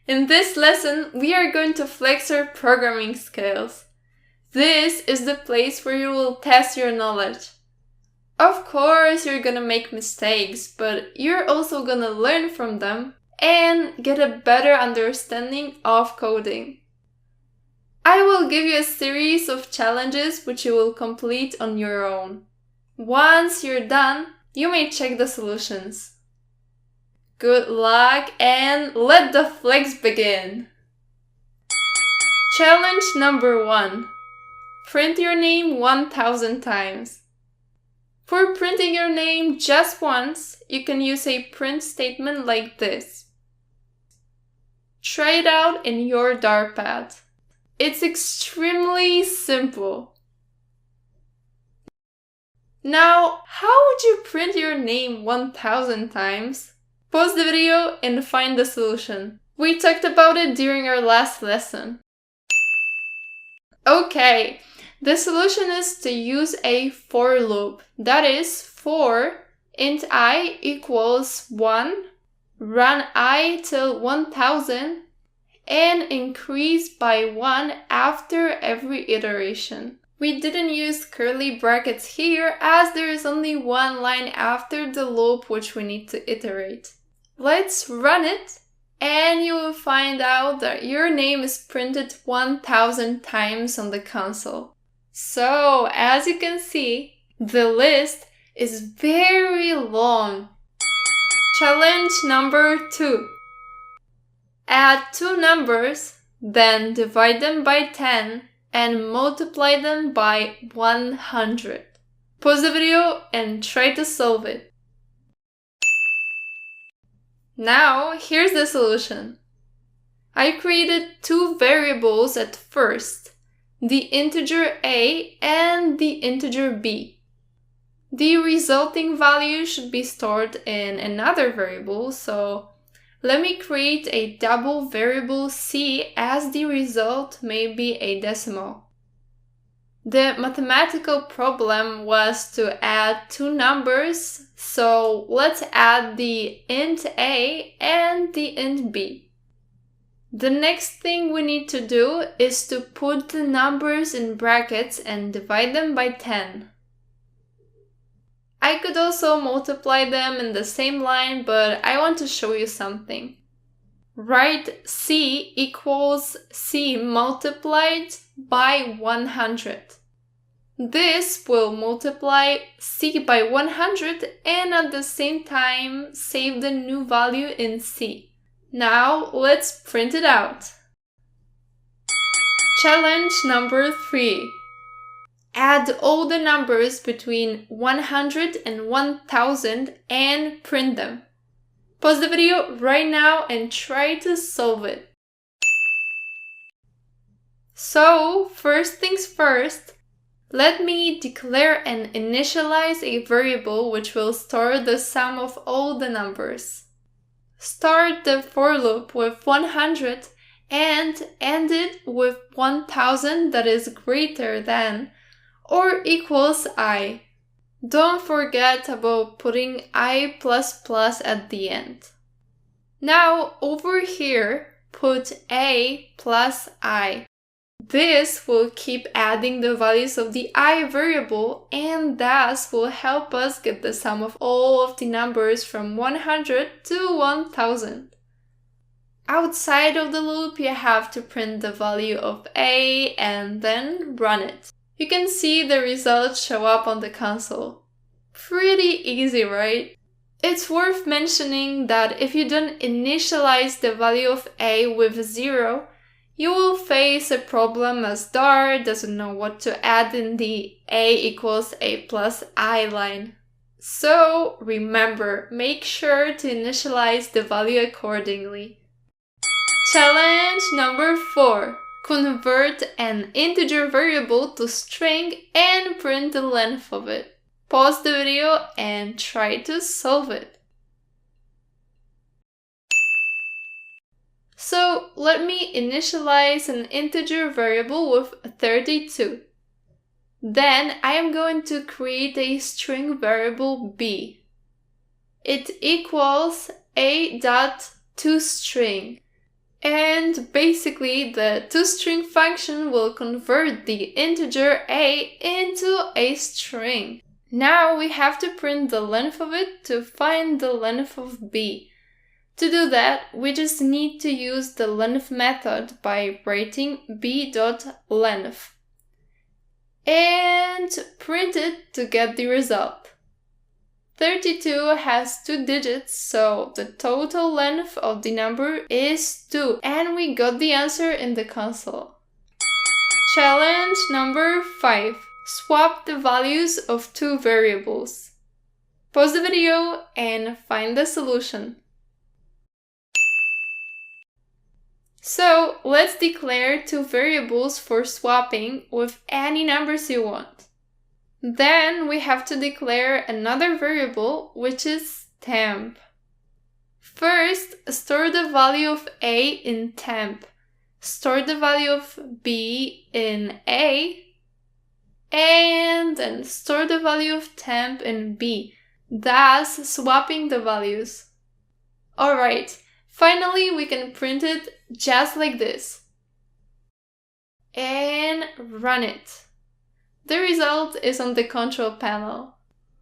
In this lesson, we are going to flex our programming skills. This is the place where you will test your knowledge. Of course, you're gonna make mistakes, but you're also gonna learn from them and get a better understanding of coding. I will give you a series of challenges which you will complete on your own. Once you're done, you may check the solutions. Good luck and let the flex begin! Challenge number 1. Print your name 1000 times. For printing your name just once, you can use a print statement like this. Try it out in your Dartpad. It's extremely simple. Now, how would you print your name 1000 times? Pause the video and find the solution. We talked about it during our last lesson. Okay, the solution is to use a for loop. That is, for int I equals 1, run I till 1000, and increase by 1 after every iteration. We didn't use curly brackets here as there is only one line after the loop which we need to iterate. Let's run it and you will find out that your name is printed 1000 times on the console. So, as you can see, the list is very long. Challenge number 2. Add two numbers, then divide them by 10 and multiply them by 100. Pause the video and try to solve it. Now, here's the solution. I created two variables at first, the integer a and the integer b. The resulting value should be stored in another variable, so let me create a double variable c as the result may be a decimal. The mathematical problem was to add two numbers, so let's add the int a and the int b. The next thing we need to do is to put the numbers in brackets and divide them by 10. I could also multiply them in the same line, but I want to show you something. Write c equals c multiplied by 100. This will multiply c by 100 and at the same time save the new value in c. Now let's print it out. Challenge number 3. Add all the numbers between 100 and 1000 and print them. Pause the video right now and try to solve it. So, first things first, let me declare and initialize a variable which will store the sum of all the numbers. Start the for loop with 100 and end it with 1000 that is greater than or equals I. Don't forget about putting I++ at the end. Now over here, put a plus I. This will keep adding the values of the I variable and thus will help us get the sum of all of the numbers from 100 to 1000. Outside of the loop, you have to print the value of a and then run it. You can see the results show up on the console. Pretty easy, right? It's worth mentioning that if you don't initialize the value of a with 0, you will face a problem as Dart doesn't know what to add in the a equals a plus I line. So remember, make sure to initialize the value accordingly. Challenge number 4. Convert an integer variable to string and print the length of it. Pause the video and try to solve it. So let me initialize an integer variable with 32. Then I am going to create a string variable b. It equals a.toString. And basically, the toString function will convert the integer a into a string. Now we have to print the length of it to find the length of b. To do that, we just need to use the length method by writing b.length and print it to get the result. 32 has 2 digits, so the total length of the number is 2, and we got the answer in the console. Challenge number 5. Swap the values of 2 variables. Pause the video and find the solution. So let's declare 2 variables for swapping with any numbers you want. Then we have to declare another variable, which is temp. First, store the value of a in temp. Store the value of b in a. And then store the value of temp in b, thus swapping the values. Alright, finally we can print it just like this. And run it. The result is on the control panel.